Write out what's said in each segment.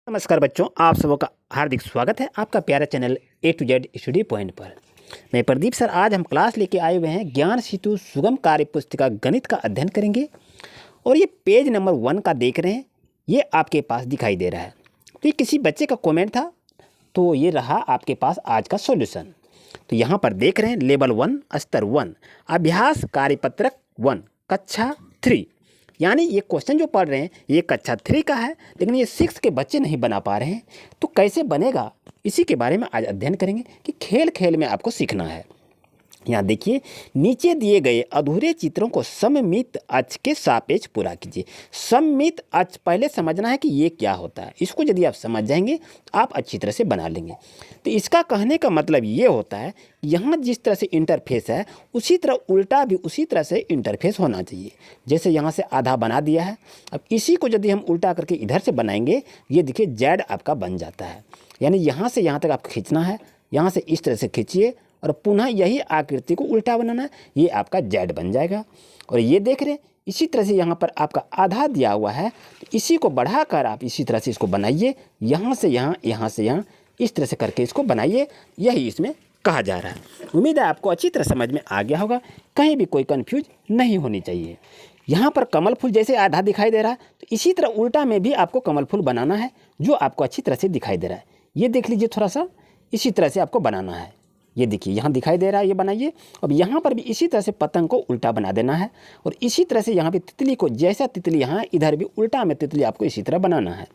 नमस्कार बच्चों, आप सबों का हार्दिक स्वागत है आपका प्यारा channel A to Z study point पर। मैं प्रदीप सर आज हम क्लास लेके आए हुए हैं ज्ञान सेतु सुगम कार्य पुस्तिका गणित का अध्ययन करेंगे। और ये पेज नंबर 1 का देख रहे हैं, ये आपके पास दिखाई दे रहा है। तो ये किसी बच्चे का कॉमेंट था, तो ये रहा आपके पास आज का सॉल्यूशन। तो यहाँ पर देख रहे हैं लेवल 1 स्तर 1 अभ्यास कार्यपत्रक 1 कक्षा 3, यानी ये क्वेश्चन जो पढ़ रहे हैं ये कक्षा 3 का है, लेकिन ये 6 के बच्चे नहीं बना पा रहे हैं। तो कैसे बनेगा इसी के बारे में आज अध्ययन करेंगे कि खेल खेल में आपको सीखना है। यहाँ देखिए, नीचे दिए गए अधूरे चित्रों को सममित अक्ष के सापेक्ष पूरा कीजिए। सममित अक्ष पहले समझना है कि ये क्या होता है। इसको यदि आप समझ जाएंगे तो आप अच्छी तरह से बना लेंगे। तो इसका कहने का मतलब ये होता है, यहाँ जिस तरह से इंटरफेस है उसी तरह उल्टा भी उसी तरह से इंटरफेस होना चाहिए। जैसे यहाँ से आधा बना दिया है, अब इसी को यदि हम उल्टा करके इधर से बनाएंगे, ये देखिए जेड आपका बन जाता है। यानी यहाँ से यहाँ तक आपको खींचना है, यहाँ से इस तरह से खींचिए और पुनः यही आकृति को उल्टा बनाना है, ये आपका जेड बन जाएगा। और ये देख रहे हैं इसी तरह से यहाँ पर आपका आधा दिया हुआ है, तो इसी को बढ़ाकर आप इसी तरह से इसको बनाइए, यहाँ से यहाँ, यहाँ से यहाँ, इस तरह से करके इसको बनाइए। यही इसमें कहा जा रहा है। उम्मीद है आपको अच्छी तरह समझ में आ गया होगा, कहीं भी कोई कन्फ्यूज नहीं होनी चाहिए। यहाँ पर कमल फूल जैसे आधा दिखाई दे रहा है, तो इसी तरह उल्टा में भी आपको कमल फूल बनाना है जो आपको अच्छी तरह से दिखाई दे रहा है। ये देख लीजिए, थोड़ा सा इसी तरह से आपको बनाना है। ये देखिए यहाँ दिखाई दे रहा है, ये बनाइए। अब यहाँ पर भी इसी तरह से पतंग को उल्टा बना देना है, और इसी तरह से यहाँ पे तितली को, जैसा तितली यहाँ, इधर भी उल्टा में तितली आपको इसी तरह बनाना है।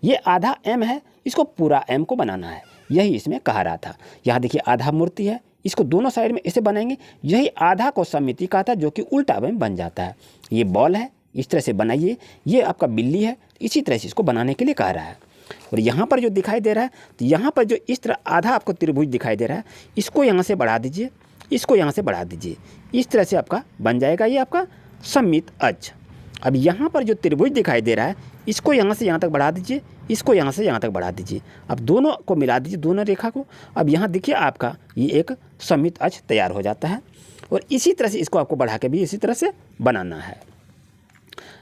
ये आधा एम है, इसको पूरा एम को बनाना है, यही इसमें कहा रहा था। यहाँ देखिए आधा मूर्ति है, इसको दोनों साइड में ऐसे बनाएंगे, यही आधा को सममिति कहा था जो कि उल्टा में बन जाता है। ये बॉल है, इस तरह से बनाइए। ये आपका बिल्ली है, इसी तरह से इसको बनाने के लिए कहा रहा है। और यहाँ पर जो दिखाई दे रहा है, तो यहाँ पर जो इस तरह आधा आपको त्रिभुज दिखाई दे रहा है, इसको यहाँ से बढ़ा दीजिए, इसको यहाँ से बढ़ा दीजिए, इस तरह से आपका बन जाएगा ये आपका सममित अक्ष। अब यहाँ पर जो त्रिभुज दिखाई दे रहा है, इसको यहाँ से यहाँ तक बढ़ा दीजिए, इसको यहाँ से यहाँ तक बढ़ा दीजिए। अब दोनों को मिला दीजिए, दोनों रेखा को। अब यहाँ देखिए आपका ये एक सममित अक्ष तैयार हो जाता है। और इसी तरह से इसको आपको बढ़ा के भी इसी तरह से बनाना है।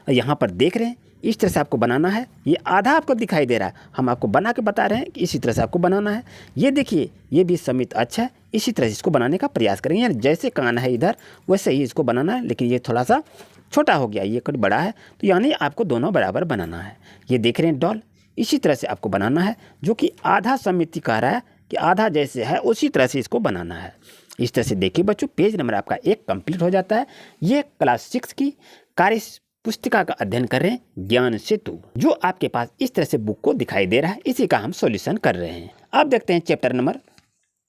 यहाँ पर देख रहे हैं इस तरह से आपको बनाना है। ये आधा आपको दिखाई दे रहा है, हम आपको बना के बता रहे हैं कि इसी तरह से आपको बनाना है। ये देखिए, ये भी सममित अक्ष है, इसी तरह से इसको बनाने का प्रयास करेंगे। यानी जैसे कान है इधर, वैसे ही इसको बनाना है, लेकिन ये थोड़ा सा छोटा हो गया, ये कुछ बड़ा है, तो यानी आपको दोनों बराबर बनाना है। ये देख रहे हैं डॉल, इसी तरह से आपको बनाना है, जो कि आधा सममिति कह रहा है कि आधा जैसे है उसी तरह से इसको बनाना है। इस तरह से देखिए बच्चों, पेज नंबर आपका 1 कंप्लीट हो जाता है। ये क्लास 6 की कार्य पुस्तिका का अध्ययन कर रहे हैं ज्ञान सेतु, जो आपके पास इस तरह से बुक को दिखाई दे रहा है, इसी का हम सॉल्यूशन कर रहे हैं। अब देखते हैं चैप्टर नंबर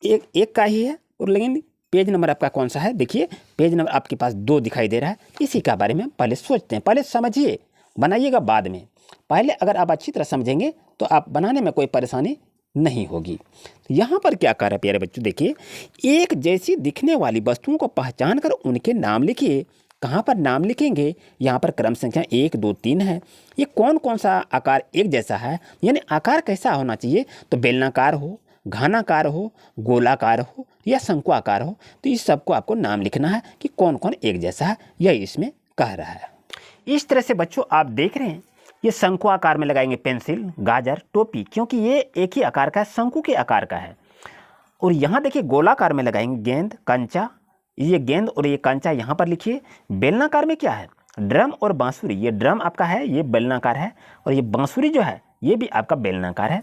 1 का ही है, और लेकिन पेज नंबर आपका कौन सा है। देखिए पेज नंबर आपके पास 2 दिखाई दे रहा है, इसी का बारे में पहले सोचते हैं। पहले समझिए, बनाइएगा बाद में। पहले अगर आप अच्छी तरह समझेंगे तो आप बनाने में कोई परेशानी नहीं होगी। तो यहाँ पर क्या कर रहा है प्यारे बच्चों, देखिए, एक जैसी दिखने वाली वस्तुओं को पहचान कर उनके नाम लिखिए। कहाँ पर नाम लिखेंगे, यहाँ पर क्रम संख्या 1 2 3 है। ये कौन कौन सा आकार एक जैसा है, यानी आकार कैसा होना चाहिए, तो बेलनाकार हो, घनाकार हो, गोलाकार हो या शंकु आकार हो। तो इस सबको आपको नाम लिखना है कि कौन कौन एक जैसा है, यही इसमें कह रहा है। इस तरह से बच्चों आप देख रहे हैं, ये शंकु आकार में लगाएंगे पेंसिल, गाजर, टोपी, क्योंकि ये एक ही आकार का है, शंकु के आकार का है। और यहाँ देखिए गोलाकार में लगाएंगे गेंद, कंचा, ये गेंद और ये कंचा यहाँ पर लिखिए। बेलनाकार में क्या है, ड्रम और बांसुरी, ये ड्रम आपका है, ये बेलनाकार है, और ये बांसुरी जो है ये भी आपका बेलनाकार है।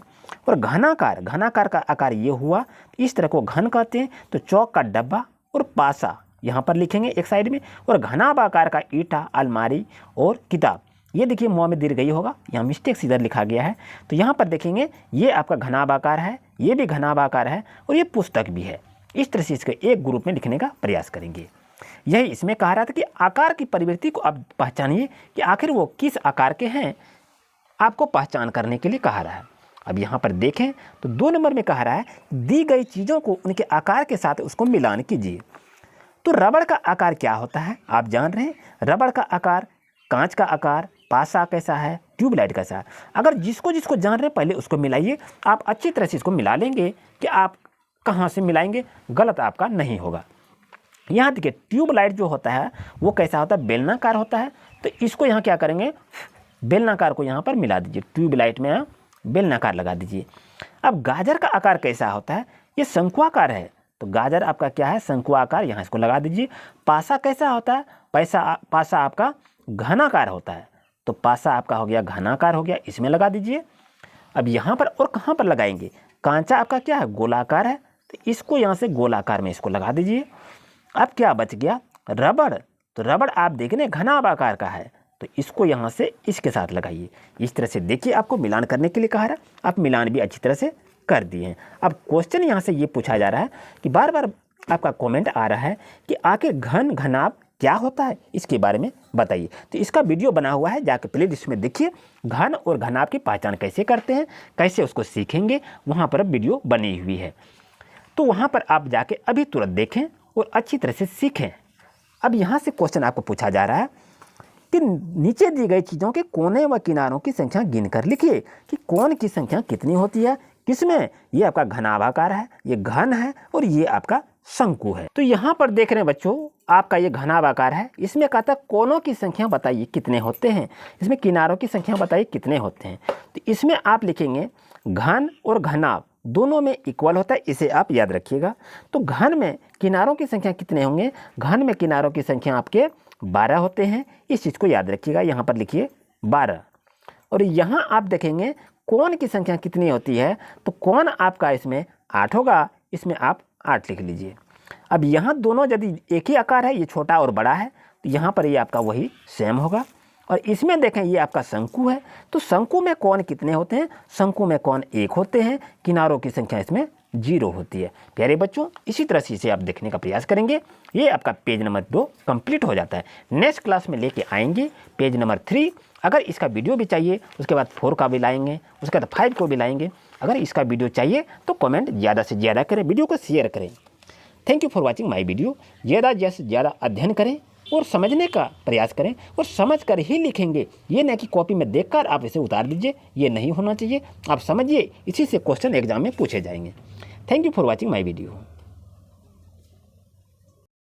और घनाकार, घनाकार का आकार ये हुआ, इस तरह को घन कहते हैं। तो चौक का डब्बा और पासा यहाँ पर लिखेंगे एक साइड में, और घनाभ आकार का ईंटा, अलमारी और किताब। ये देखिए मुँह में दीर्घ गई होगा, यहाँ मिस्टेक से इधर लिखा गया है, तो यहाँ पर देखेंगे ये आपका घनाभ आकार है, ये भी घनाभ आकार है, और ये पुस्तक भी है। इस तरह से इसके एक ग्रुप में लिखने का प्रयास करेंगे। यही इसमें कहा रहा था कि आकार की प्रवृत्ति को आप पहचानिए कि आखिर वो किस आकार के हैं, आपको पहचान करने के लिए कहा रहा है। अब यहाँ पर देखें तो 2 नंबर में कहा रहा है, दी गई चीज़ों को उनके आकार के साथ उसको मिलान कीजिए। तो रबड़ का आकार क्या होता है, आप जान रहे हैं, रबड़ का आकार, कांच का आकार, पासा कैसा है, ट्यूबलाइट कैसा है। अगर जिसको जिसको जान रहे हैं पहले उसको मिलाइए, आप अच्छी तरह से इसको मिला लेंगे कि आप कहाँ से मिलाएंगे, गलत आपका नहीं होगा। यहाँ देखिए ट्यूबलाइट जो होता है वो कैसा होता है, बेलनाकार होता है। तो इसको यहाँ क्या करेंगे, बेलनाकार को यहाँ पर मिला दीजिए, ट्यूबलाइट में बेलनाकार लगा दीजिए। अब गाजर का आकार कैसा होता है, ये शंकुआकार है, तो गाजर आपका क्या है, शंकुआकार, यहाँ इसको लगा दीजिए। पासा कैसा होता है, पासा आपका घनाकार होता है, तो पासा आपका हो गया घनाकार हो गया, इसमें लगा दीजिए। अब यहाँ पर और कहाँ पर लगाएंगे, कांचा आपका क्या है, गोलाकार है, तो इसको यहाँ से गोलाकार में इसको लगा दीजिए। अब क्या बच गया, रबड़, तो रबड़ आप देख रहे हैं घनाभ आकार का है, तो इसको यहाँ से इसके साथ लगाइए। इस तरह से देखिए, आपको मिलान करने के लिए कहा रहा, आप मिलान भी अच्छी तरह से कर दिए हैं। अब क्वेश्चन यहाँ से ये पूछा जा रहा है कि बार बार आपका कमेंट आ रहा है कि आखिर घन घनाभ क्या होता है, इसके बारे में बताइए। तो इसका वीडियो बना हुआ है, जाकर प्ले लिस्ट में देखिए, घन और घनाभ की पहचान कैसे करते हैं, कैसे उसको सीखेंगे, वहाँ पर वीडियो बनी हुई है। तो वहाँ पर आप जाके अभी तुरंत देखें और अच्छी तरह से सीखें। अब यहाँ से क्वेश्चन आपको पूछा जा रहा है कि नीचे दी गई चीज़ों के कोने व किनारों की संख्या गिनकर लिखिए कि कोण की संख्या कितनी होती है, किसमें, ये आपका घनाभाकार है, ये घन है और ये आपका शंकु है। तो यहाँ पर देख रहे हैं बच्चों, आपका ये घनाभाकार है, इसमें कहता है कोनों की संख्या बताइए कितने होते हैं, इसमें किनारों की संख्या बताइए कितने होते हैं। तो इसमें आप लिखेंगे घन और घनाभ दोनों में इक्वल होता है, इसे आप याद रखिएगा। तो घन में किनारों की संख्या कितने होंगे, घन में किनारों की संख्या आपके 12 होते हैं, इस चीज़ को याद रखिएगा, यहाँ पर लिखिए 12। और यहाँ आप देखेंगे कोण की संख्या कितनी होती है, तो कोण आपका इसमें 8 होगा, इसमें आप 8 लिख लीजिए। अब यहाँ दोनों यदि एक ही आकार है, ये छोटा और बड़ा है, तो यहाँ पर ये आपका वही सेम होगा। और इसमें देखें ये आपका शंकु है, तो शंकु में कोण कितने होते हैं, शंकु में कोण 1 होते हैं, किनारों की संख्या इसमें 0 होती है। प्यारे बच्चों, इसी तरह से इसे आप देखने का प्रयास करेंगे, ये आपका पेज नंबर 2 कंप्लीट हो जाता है। नेक्स्ट क्लास में लेके आएंगे पेज नंबर 3। अगर इसका वीडियो भी चाहिए, उसके बाद 4 का भी लाएंगे, उसके बाद 5 को भी लाएंगे। अगर इसका वीडियो चाहिए तो कमेंट ज़्यादा से ज़्यादा करें, वीडियो को शेयर करें। Thank you for watching my video. ज़्यादा से ज़्यादा अध्ययन करें और समझने का प्रयास करें, और समझ कर ही लिखेंगे, ये नहीं कि कॉपी में देखकर आप इसे उतार दीजिए, ये नहीं होना चाहिए। आप समझिए, इसी से क्वेश्चन एग्जाम में पूछे जाएंगे। Thank you for watching my video.